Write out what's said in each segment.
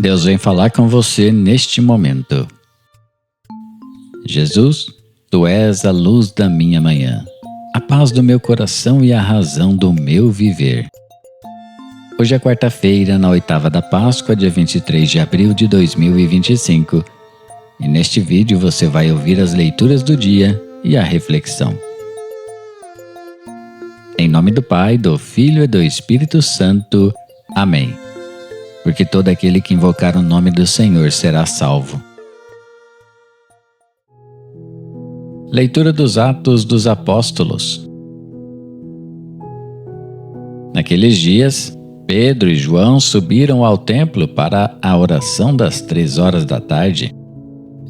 Deus vem falar com você neste momento. Jesus, Tu és a luz da minha manhã, a paz do meu coração e a razão do meu viver. Hoje é quarta-feira, na oitava da Páscoa, dia 23 de abril de 2025. E neste vídeo você vai ouvir as leituras do dia e a reflexão. Em nome do Pai, do Filho e do Espírito Santo. Amém. Porque todo aquele que invocar o nome do Senhor será salvo. Leitura dos Atos dos Apóstolos. Naqueles dias, Pedro e João subiram ao templo para a oração das 3 horas da tarde.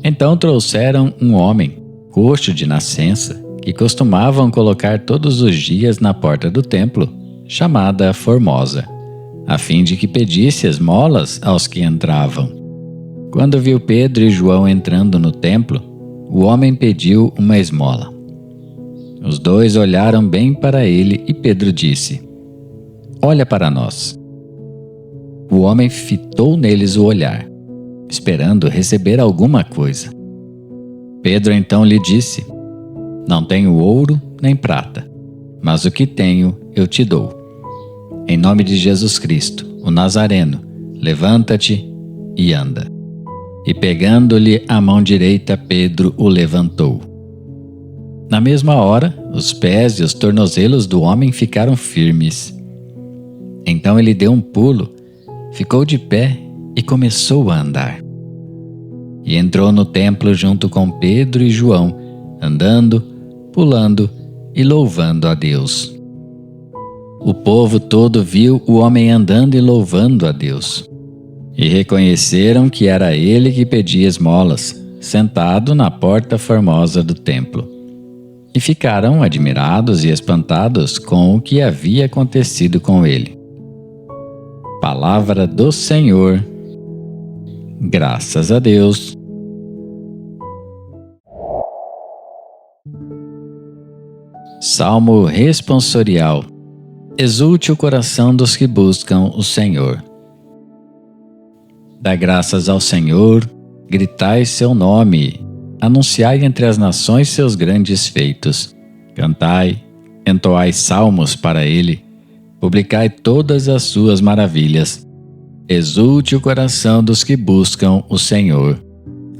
Então trouxeram um homem, coxo de nascença, que costumavam colocar todos os dias na porta do templo, chamada Formosa, a fim de que pedisse esmolas aos que entravam. Quando viu Pedro e João entrando no templo, o homem pediu uma esmola. Os dois olharam bem para ele e Pedro disse: "Olha para nós." O homem fitou neles o olhar, esperando receber alguma coisa. Pedro então lhe disse: "Não tenho ouro nem prata, mas o que tenho eu te dou. Em nome de Jesus Cristo, o Nazareno, levanta-te e anda." E pegando-lhe a mão direita, Pedro o levantou. Na mesma hora, os pés e os tornozelos do homem ficaram firmes. Então ele deu um pulo, ficou de pé e começou a andar. E entrou no templo junto com Pedro e João, andando, pulando e louvando a Deus. O povo todo viu o homem andando e louvando a Deus. E reconheceram que era ele que pedia esmolas, sentado na porta formosa do templo. E ficaram admirados e espantados com o que havia acontecido com ele. Palavra do Senhor. Graças a Deus. Salmo responsorial. Exulte o coração dos que buscam o Senhor. Dá graças ao Senhor, gritai seu nome, anunciai entre as nações seus grandes feitos. Cantai, entoai salmos para ele, publicai todas as suas maravilhas. Exulte o coração dos que buscam o Senhor.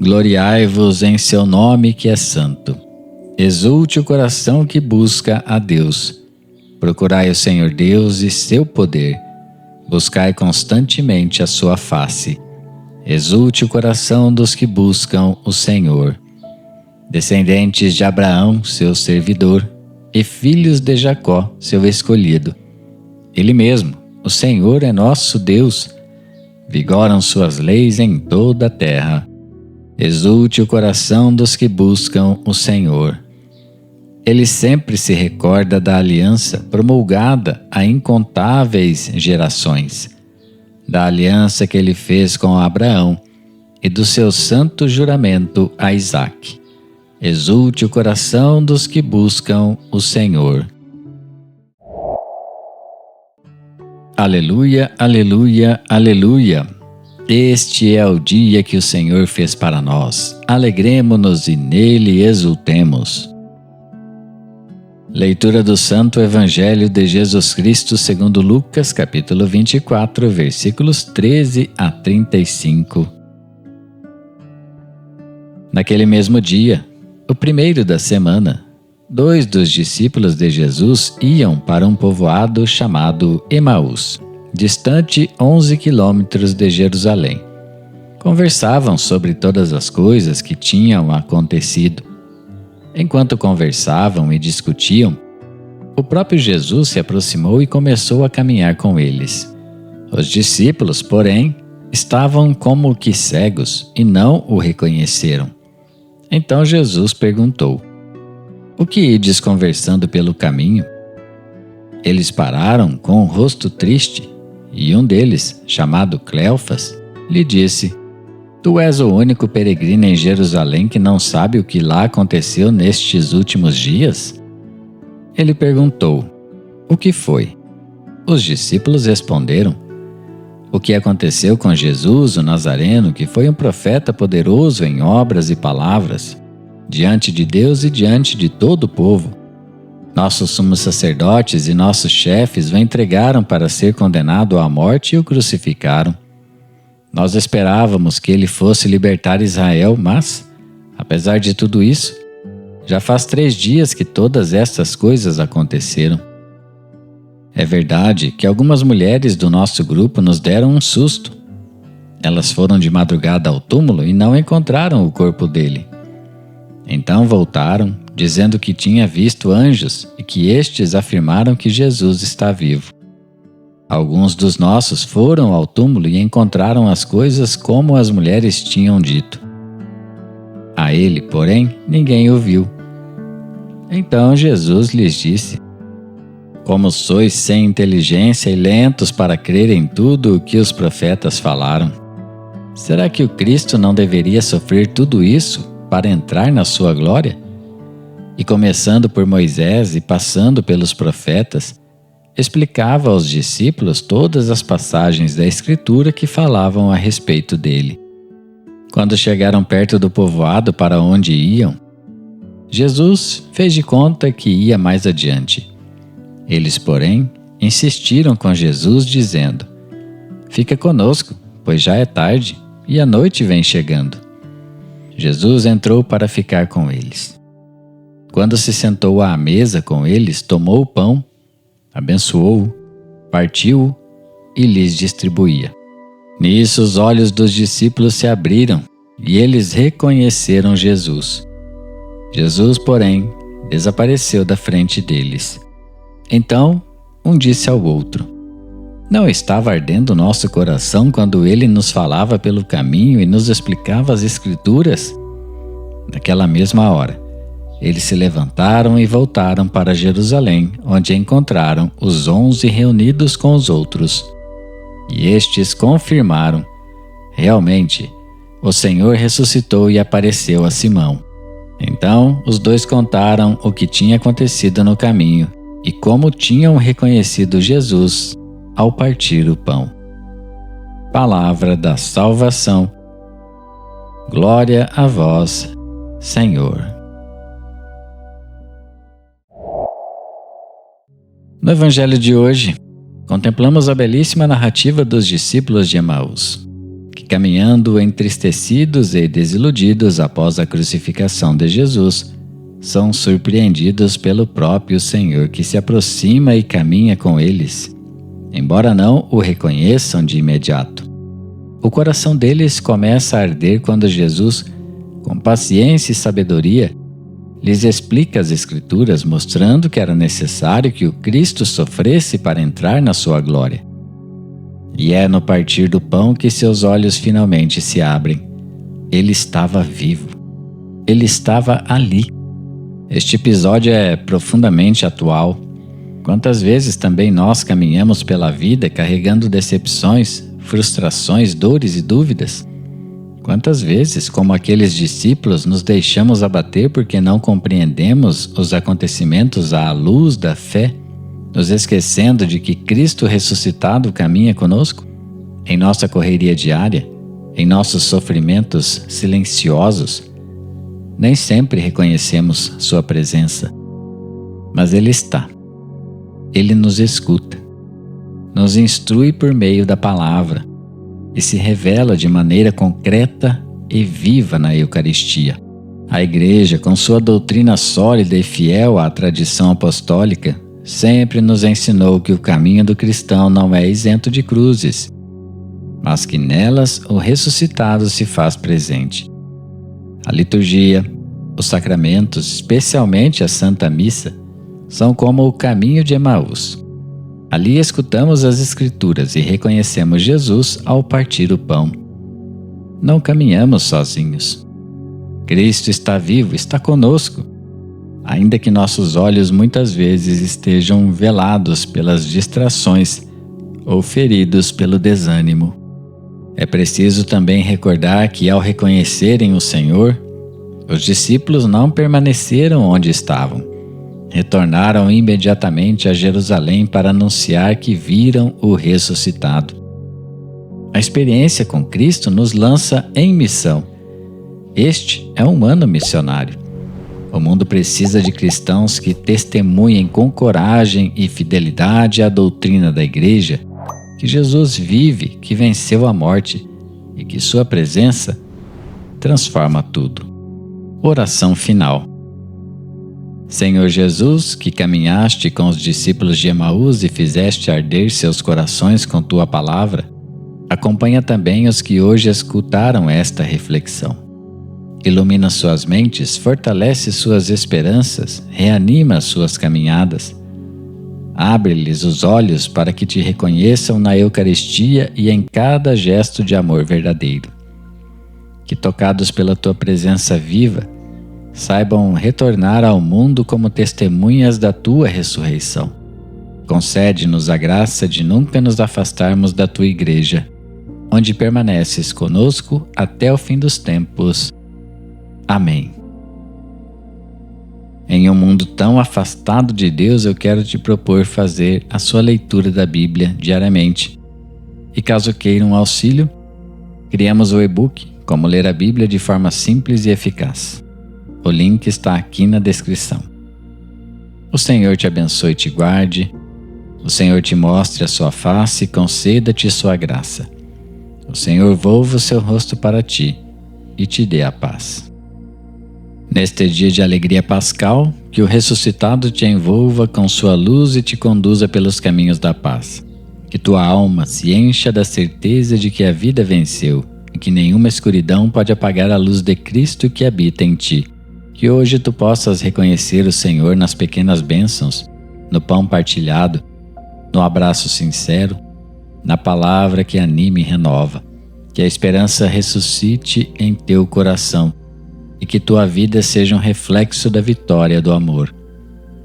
Gloriai-vos em seu nome que é santo. Exulte o coração que busca a Deus. Procurai o Senhor Deus e seu poder. Buscai constantemente a sua face. Exulte o coração dos que buscam o Senhor. Descendentes de Abraão, seu servidor, e filhos de Jacó, seu escolhido. Ele mesmo, o Senhor é nosso Deus. Vigoram suas leis em toda a terra. Exulte o coração dos que buscam o Senhor. Ele sempre se recorda da aliança promulgada a incontáveis gerações, da aliança que ele fez com Abraão e do seu santo juramento a Isaque. Exulte o coração dos que buscam o Senhor. Aleluia, aleluia, aleluia. Este é o dia que o Senhor fez para nós. Alegremo-nos e nele exultemos. Leitura do Santo Evangelho de Jesus Cristo segundo Lucas, capítulo 24, versículos 13 a 35. Naquele mesmo dia, o primeiro da semana, 2 dos discípulos de Jesus iam para um povoado chamado Emaús, distante 11 quilômetros de Jerusalém. Conversavam sobre todas as coisas que tinham acontecido. Enquanto conversavam e discutiam, o próprio Jesus se aproximou e começou a caminhar com eles. Os discípulos, porém, estavam como que cegos e não o reconheceram. Então Jesus perguntou: "O que ides conversando pelo caminho?" Eles pararam com o rosto triste e um deles, chamado Cleofas, lhe disse: "Tu és o único peregrino em Jerusalém que não sabe o que lá aconteceu nestes últimos dias?" Ele perguntou: "O que foi?" Os discípulos responderam: o que aconteceu com Jesus, o Nazareno, que foi um profeta poderoso em obras e palavras, diante de Deus e diante de todo o povo. Nossos sumos sacerdotes e nossos chefes o entregaram para ser condenado à morte e o crucificaram. Nós esperávamos que ele fosse libertar Israel, mas, apesar de tudo isso, já faz 3 dias que todas estas coisas aconteceram. É verdade que algumas mulheres do nosso grupo nos deram um susto. Elas foram de madrugada ao túmulo e não encontraram o corpo dele. Então voltaram, dizendo que tinha visto anjos e que estes afirmaram que Jesus está vivo. Alguns dos nossos foram ao túmulo e encontraram as coisas como as mulheres tinham dito. A ele, porém, ninguém o viu. Então Jesus lhes disse: Como sois sem inteligência e lentos para crer em tudo o que os profetas falaram? Será que o Cristo não deveria sofrer tudo isso para entrar na sua glória? E começando por Moisés e passando pelos profetas, explicava aos discípulos todas as passagens da Escritura que falavam a respeito dele. Quando chegaram perto do povoado para onde iam, Jesus fez de conta que ia mais adiante. Eles, porém, insistiram com Jesus, dizendo: Fica conosco, pois já é tarde e a noite vem chegando. Jesus entrou para ficar com eles. Quando se sentou à mesa com eles, tomou o pão, abençoou-o, partiu-o e lhes distribuía. Nisso os olhos dos discípulos se abriram e eles reconheceram Jesus. Jesus, porém, desapareceu da frente deles. Então, um disse ao outro: Não estava ardendo o nosso coração quando ele nos falava pelo caminho e nos explicava as Escrituras? Naquela mesma hora, eles se levantaram e voltaram para Jerusalém, onde encontraram os 11 reunidos com os outros. E estes confirmaram: Realmente, o Senhor ressuscitou e apareceu a Simão. Então, os 2 contaram o que tinha acontecido no caminho e como tinham reconhecido Jesus ao partir o pão. Palavra da salvação. Glória a vós, Senhor. No Evangelho de hoje, contemplamos a belíssima narrativa dos discípulos de Emaús, que, caminhando entristecidos e desiludidos após a crucificação de Jesus, são surpreendidos pelo próprio Senhor, que se aproxima e caminha com eles, embora não o reconheçam de imediato. O coração deles começa a arder quando Jesus, com paciência e sabedoria, lhes explica as Escrituras, mostrando que era necessário que o Cristo sofresse para entrar na sua glória. E é no partir do pão que seus olhos finalmente se abrem. Ele estava vivo. Ele estava ali. Este episódio é profundamente atual. Quantas vezes também nós caminhamos pela vida carregando decepções, frustrações, dores e dúvidas? Quantas vezes, como aqueles discípulos, nos deixamos abater porque não compreendemos os acontecimentos à luz da fé, nos esquecendo de que Cristo ressuscitado caminha conosco? Em nossa correria diária, em nossos sofrimentos silenciosos, nem sempre reconhecemos sua presença, mas Ele está. Ele nos escuta, nos instrui por meio da palavra e se revela de maneira concreta e viva na Eucaristia. A Igreja, com sua doutrina sólida e fiel à tradição apostólica, sempre nos ensinou que o caminho do cristão não é isento de cruzes, mas que nelas o ressuscitado se faz presente. A liturgia, os sacramentos, especialmente a Santa Missa, são como o caminho de Emaús. Ali escutamos as Escrituras e reconhecemos Jesus ao partir o pão. Não caminhamos sozinhos. Cristo está vivo, está conosco, ainda que nossos olhos muitas vezes estejam velados pelas distrações ou feridos pelo desânimo. É preciso também recordar que, ao reconhecerem o Senhor, os discípulos não permaneceram onde estavam. Retornaram imediatamente a Jerusalém para anunciar que viram o ressuscitado. A experiência com Cristo nos lança em missão. Este é um ano missionário. O mundo precisa de cristãos que testemunhem com coragem e fidelidade a doutrina da Igreja, que Jesus vive, que venceu a morte e que sua presença transforma tudo. Oração final. Senhor Jesus, que caminhaste com os discípulos de Emaús e fizeste arder seus corações com tua palavra, acompanha também os que hoje escutaram esta reflexão. Ilumina suas mentes, fortalece suas esperanças, reanima suas caminhadas. Abre-lhes os olhos para que te reconheçam na Eucaristia e em cada gesto de amor verdadeiro. Que, tocados pela tua presença viva, saibam retornar ao mundo como testemunhas da tua ressurreição. Concede-nos a graça de nunca nos afastarmos da tua Igreja, onde permaneces conosco até o fim dos tempos. Amém. Em um mundo tão afastado de Deus, eu quero te propor fazer a sua leitura da Bíblia diariamente. E caso queira um auxílio, criamos o e-book Como Ler a Bíblia de Forma Simples e Eficaz. O link está aqui na descrição. O Senhor te abençoe e te guarde. O Senhor te mostre a sua face e conceda-te sua graça. O Senhor volva o seu rosto para ti e te dê a paz. Neste dia de alegria pascal, que o ressuscitado te envolva com sua luz e te conduza pelos caminhos da paz. Que tua alma se encha da certeza de que a vida venceu e que nenhuma escuridão pode apagar a luz de Cristo que habita em ti. Que hoje tu possas reconhecer o Senhor nas pequenas bênçãos, no pão partilhado, no abraço sincero, na palavra que anima e renova. Que a esperança ressuscite em teu coração e que tua vida seja um reflexo da vitória do amor.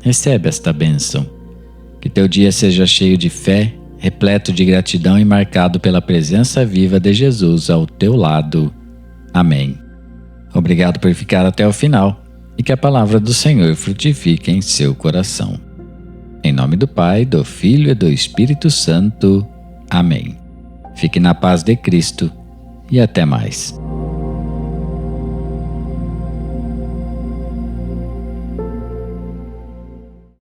Recebe esta bênção. Que teu dia seja cheio de fé, repleto de gratidão e marcado pela presença viva de Jesus ao teu lado. Amém. Obrigado por ficar até o final e que a palavra do Senhor frutifique em seu coração. Em nome do Pai, do Filho e do Espírito Santo. Amém. Fique na paz de Cristo e até mais.